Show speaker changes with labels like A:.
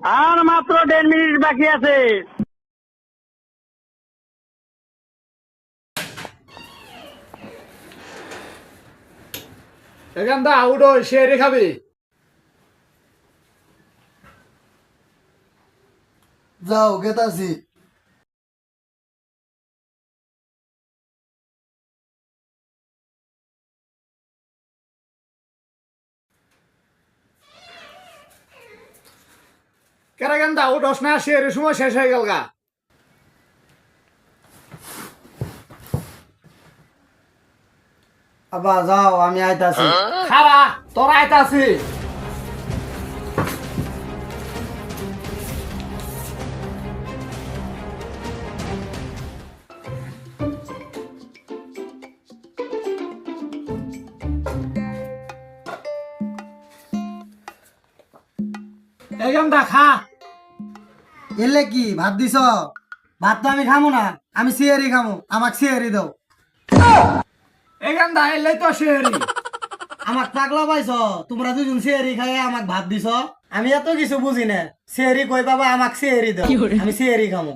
A: আর মাত্র 1.5 মিনিট বাকি আছে।
B: এখান দা উঠো, শেয়ারে খাবি।
C: যাও গেতাছি।
B: কেরা গান দা উঠোস না, শেয়ারের সময় শেষ হয়ে গেল গা।
C: আব্বা যাও, আমি আইতাছি।
B: খারা তোর আইতাছি। এই গান দা খা।
C: এলে কি ভাত দিছ? ভাত তো আমি খামো না, আমি সিয়ারি খামো, আমাকে সিয়ারি দাও।
B: এই গান দা এলেই তো শেয়ারি।
C: আমাক পাগলা পাইছ? তোমরা দুজন সিয়ারি খাই আমাক ভাত দিছ? আমি এত কিছু বুঝি না। সিয়ারি কই বাবা, আমাক সিয়ারি দাও, আমি সিয়ারি খামো।